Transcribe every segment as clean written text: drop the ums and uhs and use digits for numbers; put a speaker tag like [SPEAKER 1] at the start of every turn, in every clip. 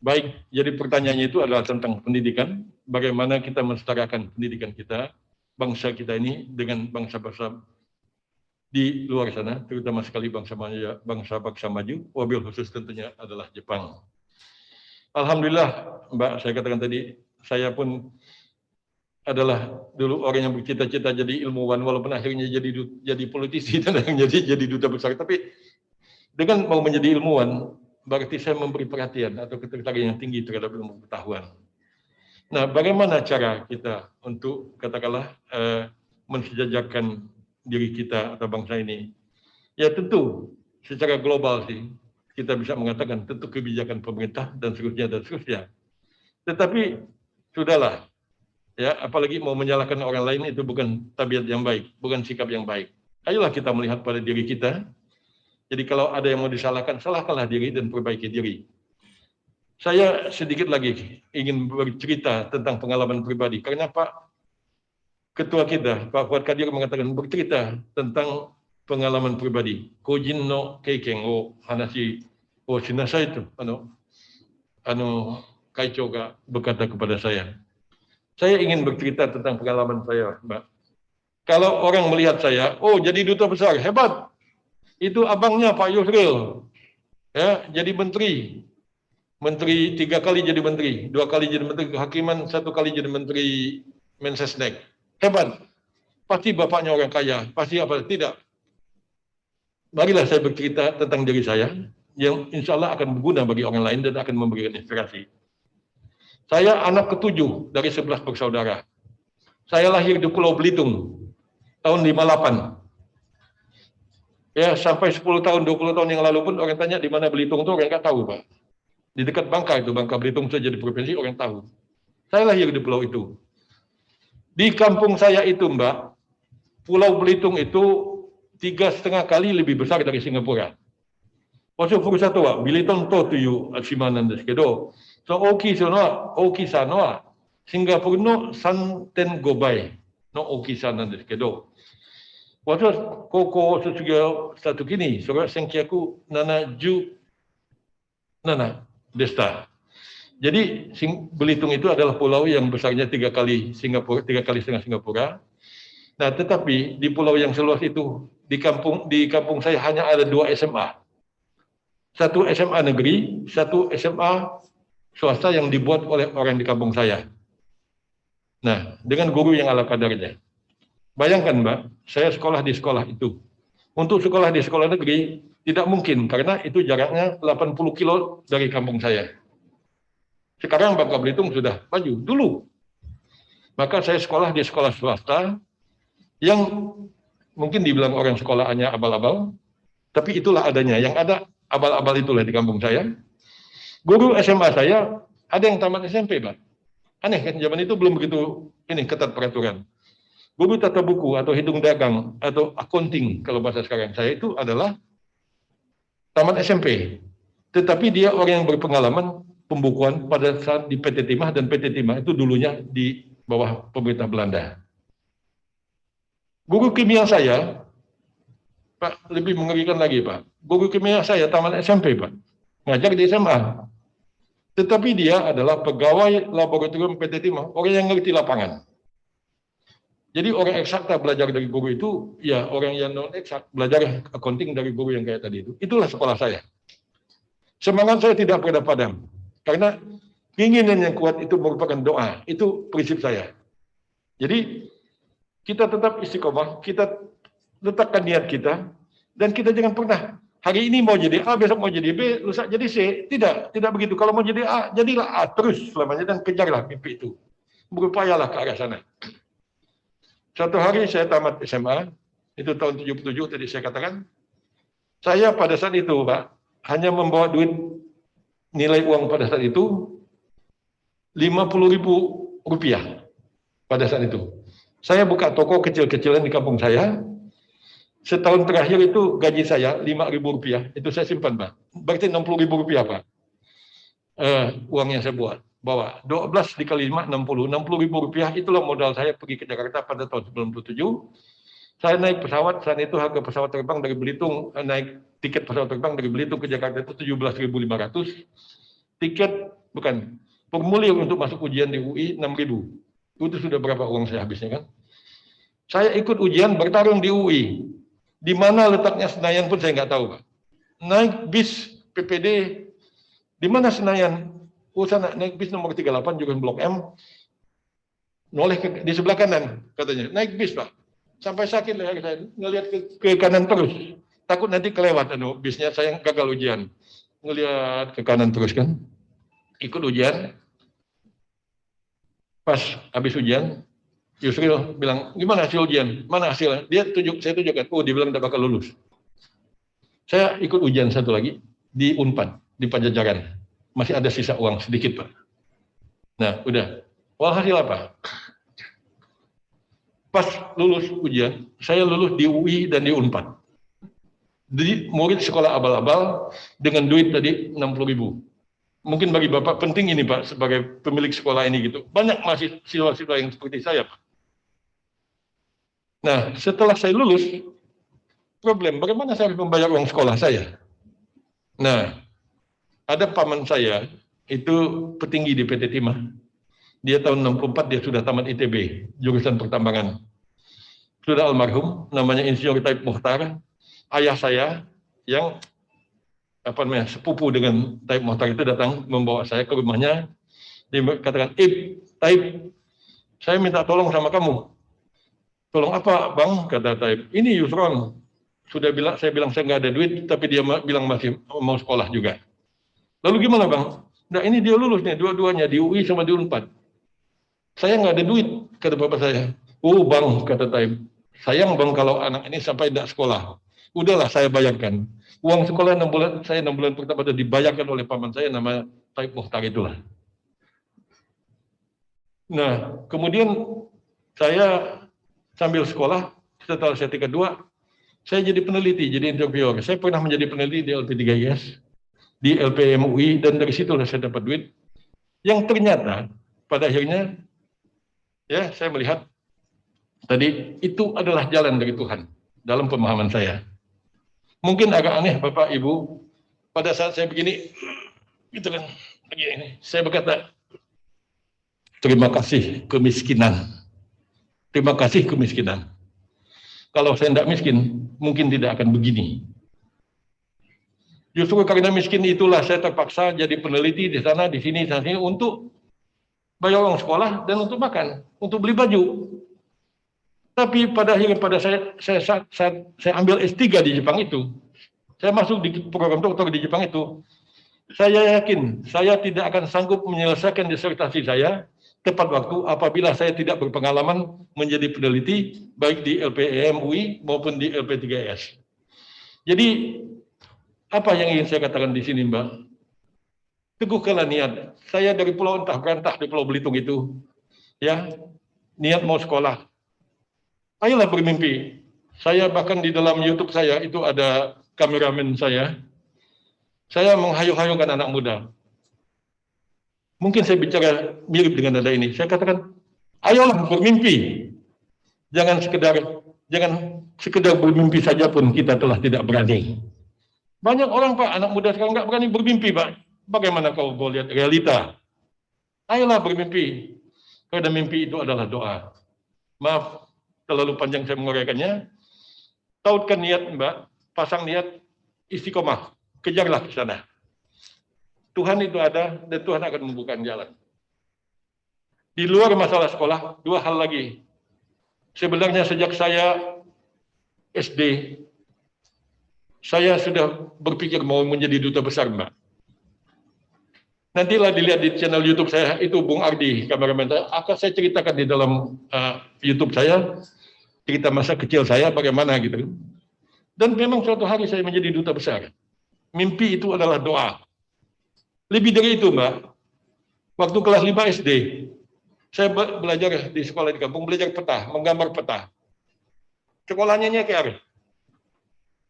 [SPEAKER 1] Baik, jadi pertanyaannya itu adalah tentang pendidikan, bagaimana kita melestarikan pendidikan kita, bangsa kita ini dengan bangsa-bangsa di luar sana, terutama sekali bangsa-bangsa maju, wabil khusus tentunya adalah Jepang. Alhamdulillah, Mbak, saya katakan tadi, saya pun adalah dulu orang yang bercita-cita jadi ilmuwan, walaupun akhirnya jadi politisi dan jadi duta besar. Tapi dengan mau menjadi ilmuwan, berarti saya memberi perhatian atau ketertarikan yang tinggi terhadap ilmu pengetahuan. Nah, bagaimana cara kita untuk katakanlah mensejajarkan diri kita atau bangsa ini? Ya tentu secara global sih kita bisa mengatakan tentu kebijakan pemerintah dan seterusnya. Tetapi sudahlah, ya apalagi mau menyalahkan orang lain itu bukan tabiat yang baik, bukan sikap yang baik. Ayolah kita melihat pada diri kita. Jadi kalau ada yang mau disalahkan, salahkanlah diri dan perbaiki diri. Saya sedikit lagi ingin bercerita tentang pengalaman pribadi. Karena Pak Ketua kita, Pak Fuad Kadir mengatakan bercerita tentang pengalaman pribadi. Kojin no keiken o hanashi o shinasai itu. Kaicho ga berkata kepada saya. Saya ingin bercerita tentang pengalaman saya, Mbak. Kalau orang melihat saya, oh jadi duta besar, hebat. Itu abangnya Pak Yusril, ya jadi menteri 3 kali jadi menteri, 2 kali jadi menteri kehakiman, 1 kali jadi menteri Mensesnek. Hebat. Pasti bapaknya orang kaya, pasti apa? Tidak. Marilah saya bercerita tentang diri saya, yang insya Allah akan berguna bagi orang lain dan akan memberikan inspirasi. Saya anak ke-7 dari 11 bersaudara. Saya lahir di Pulau Belitung, tahun 58. Ya, sampai 10 tahun, 20 tahun yang lalu pun orang tanya di mana Belitung itu, orang nggak tahu, Pak. Di dekat Bangka itu, Bangka Belitung saja di provinsi, orang tahu. Saya lahir di pulau itu. Di kampung saya itu, Mbak, Pulau Belitung itu 3,5 kali lebih besar dari Singapura. Wasu furusato wa Belitung to tuyu shima nan desu kedo, so okisa no wa Singapura no 3.5 倍の大きさなんですけど、私は高校を卒業したときに、それは1977 でした。Jadi Belitung itu adalah pulau yang besarnya 3 kali Singapura, 3 kali setengah Singapura. Nah, tetapi di pulau yang seluas itu, di kampung saya hanya ada 2 SMA. 1 SMA negeri, 1 SMA swasta yang dibuat oleh orang di kampung saya. Nah, dengan guru yang ala kadarnya. Bayangkan, Mbak, saya sekolah di sekolah itu. Untuk sekolah di sekolah negeri tidak mungkin karena itu jaraknya 80 kilo dari kampung saya. Sekarang Bangka Belitung sudah maju dulu. Maka saya sekolah di sekolah swasta yang mungkin dibilang orang sekolahannya abal-abal, tapi itulah adanya. Yang ada abal-abal itulah di kampung saya. Guru SMA saya ada yang tamat SMP, Pak. Aneh kan, zaman itu belum begitu ketat peraturan. Guru tata buku atau hitung dagang atau accounting kalau bahasa sekarang saya itu adalah tamat SMP. Tetapi dia orang yang berpengalaman pembukuan pada saat di PT Timah, dan PT Timah itu dulunya di bawah pemerintah Belanda. Guru kimia saya, Pak, lebih mengerikan lagi, Pak. Guru kimia saya tamat SMP, Pak. Ngajar di SMA. Tetapi dia adalah pegawai laboratorium PT Timah, orang yang ngerti lapangan. Jadi orang eksakta belajar dari guru itu, ya orang yang non-eksak belajar accounting dari guru yang kayak tadi itu. Itulah sekolah saya. Semangat saya tidak pernah padam. Karena keinginan yang kuat itu merupakan doa. Itu prinsip saya. Jadi kita tetap istiqomah, kita letakkan niat kita, dan kita jangan pernah hari ini mau jadi A, besok mau jadi B, lusa jadi C. Tidak begitu. Kalau mau jadi A, jadilah A terus selamanya dan kejarlah mimpi itu. Berupayalah ke arah sana. Suatu hari saya tamat SMA, itu tahun 77 tadi saya katakan. Saya pada saat itu, Pak, hanya membawa duit nilai uang pada saat itu 50.000 rupiah pada saat itu. Saya buka toko kecil-kecilan di kampung saya. Setahun terakhir itu gaji saya 5.000 rupiah, itu saya simpan, Pak. Berarti 60.000 rupiah, Pak. Uang yang saya bawa 12 dikali 5, 60.000 rupiah. Itulah modal saya pergi ke Jakarta pada tahun 97. Saya naik pesawat, saat itu harga pesawat terbang dari Belitung, naik tiket pesawat terbang dari Belitung ke Jakarta itu 17.500. Tiket bukan. Formulir untuk masuk ujian di UI 6.000. Itu sudah berapa uang saya habisnya kan? Saya ikut ujian bertarung di UI. Di mana letaknya Senayan pun saya nggak tahu, Pak. Naik bis PPD, di mana Senayan? Saya naik bis nomor 38 jurusan Blok M, noleh di sebelah kanan katanya. Naik bis, Pak. Sampai sakit leher saya, ngelihat ke kanan terus. Takut nanti kelewat bisnya, saya gagal ujian. Ngelihat ke kanan terus kan. Ikut ujian. Pas habis ujian, Yusril bilang, gimana hasil ujian? Mana hasilnya? Saya tunjukkan, dia bilang tidak bakal lulus. Saya ikut ujian satu lagi di Unpad, di Pajajaran. Masih ada sisa uang sedikit, Pak. Nah, udah. Walhasil apa? Pas lulus ujian, saya lulus di UI dan di Unpad. Jadi murid sekolah abal-abal dengan duit tadi 60.000. Mungkin bagi Bapak penting ini, Pak, sebagai pemilik sekolah ini gitu. Banyak masih siswa-siswa yang seperti saya, Pak. Nah, setelah saya lulus, problem bagaimana saya harus membayar uang sekolah saya. Nah, ada paman saya, itu petinggi di PT Timah. Dia tahun 64, dia sudah tamat ITB, jurusan pertambangan. Sudah almarhum, namanya Insinyur Taib Mukhtar. Ayah saya yang sepupu dengan Taib Mukhtar itu datang membawa saya ke rumahnya. Dia katakan, Taib, saya minta tolong sama kamu. Tolong apa, Bang? Kata Taib. Ini Yusron. Saya bilang saya nggak ada duit, tapi dia bilang masih mau sekolah juga. Lalu gimana, Bang? Nah, ini dia lulus nih, dua-duanya di UI sama di Unpad. Saya nggak ada duit, kata bapak saya. Oh, Bang, kata Taib. Sayang, Bang, kalau anak ini sampai tidak sekolah. Udahlah, saya bayarkan. Uang sekolah 6 bulan, saya 6 bulan pertama itu dibayarkan oleh paman saya, nama Taib Mukhtar itulah. Nah, kemudian saya sambil sekolah, setelah saya tingkat 2, saya jadi peneliti, jadi interviewer. Saya pernah menjadi peneliti di LP3IS, di LPM UI, dan dari situlah saya dapat duit. Yang ternyata, pada akhirnya, ya saya melihat, tadi itu adalah jalan dari Tuhan, dalam pemahaman saya. Mungkin agak aneh Bapak Ibu, pada saat saya begini, gitu kan, begini, saya berkata, terima kasih kemiskinan. Terima kasih kemiskinan. Kalau saya tidak miskin, mungkin tidak akan begini. Justru karena miskin itulah saya terpaksa jadi peneliti di sana, di sini, untuk bayar uang sekolah dan untuk makan, untuk beli baju. Tapi pada akhirnya saya ambil S3 di Jepang itu, saya masuk di program doktor di Jepang itu, saya yakin saya tidak akan sanggup menyelesaikan disertasi saya tepat waktu apabila saya tidak berpengalaman menjadi peneliti baik di LPM UI maupun di LP3S. Jadi apa yang ingin saya katakan di sini, Mbak? Teguhkanlah niat. Saya dari pulau entah berantah di Pulau Belitung itu, ya, niat mau sekolah. Ayolah bermimpi. Saya bahkan di dalam YouTube saya itu ada kameramen saya. Saya menghayu-hayukan anak muda. Mungkin saya bicara mirip dengan nada ini. Saya katakan, ayolah bermimpi. Jangan sekedar bermimpi saja pun kita telah tidak berani. Banyak orang, Pak, anak muda sekarang nggak berani bermimpi, Pak. Bagaimana kau lihat realita? Ayolah bermimpi. Karena mimpi itu adalah doa. Maaf, terlalu panjang saya menguraikannya. Tautkan niat, Mbak. Pasang niat istiqomah. Kejarlah ke sana. Tuhan itu ada dan Tuhan akan membuka jalan. Di luar masalah sekolah, 2 hal lagi. Sebenarnya sejak saya SD, saya sudah berpikir mau menjadi duta besar, Mbak. Nantilah dilihat di channel YouTube saya, itu Bung Ardi, kameramen saya, akan saya ceritakan di dalam YouTube saya, cerita masa kecil saya bagaimana gitu. Dan memang suatu hari saya menjadi duta besar. Mimpi itu adalah doa. Lebih dari itu, Mbak. Waktu kelas 5 SD, saya belajar di sekolah di kampung, belajar peta, menggambar peta. Sekolahnya nyeker.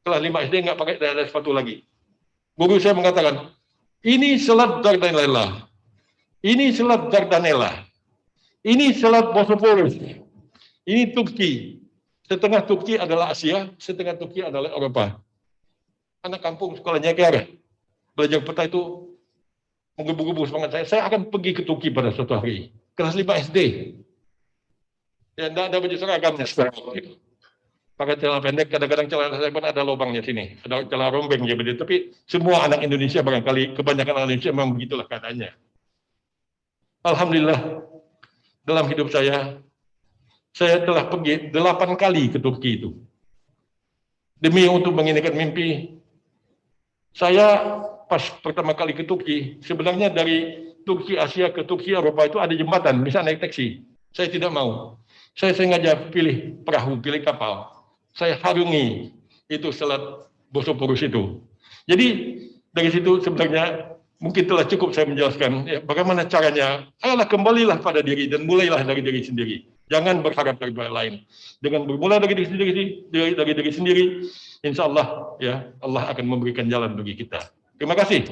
[SPEAKER 1] Kelas 5 SD nggak pakai ada sepatu lagi. Guru saya mengatakan, ini Selat Dardanella. Ini Selat Dardanella. Ini Selat Bosporus. Ini Turki. Setengah Turki adalah Asia, setengah Turki adalah Eropa. Anak kampung sekolahnya nyeker. Belajar peta itu menggebu-gebu semangat saya akan pergi ke Turki pada suatu hari. Kelas 5 SD. Ya, tidak ada baju seragamnya sekarang. Pakai celana pendek, kadang-kadang celana saya pun ada lubangnya sini. Ada celana rombeng ya begitu. Tapi semua anak Indonesia barangkali, kebanyakan anak Indonesia memang begitulah keadaannya. Alhamdulillah, dalam hidup saya telah pergi 8 kali ke Turki itu. Demi untuk menginginkan mimpi. Saya pas pertama kali ke Turki, sebenarnya dari Turki Asia ke Turki Eropa itu ada jembatan, bisa naik taksi. Saya tidak mau. Saya sengaja pilih perahu, pilih kapal. Saya harungi itu Selat Bosporus itu. Jadi dari situ sebenarnya mungkin telah cukup saya menjelaskan ya, bagaimana caranya. Ayolah kembalilah pada diri dan mulailah dari diri sendiri. Jangan berharap dari orang lain. Dengan bermula dari diri sendiri, insya Allah ya Allah akan memberikan jalan bagi kita. Terima kasih.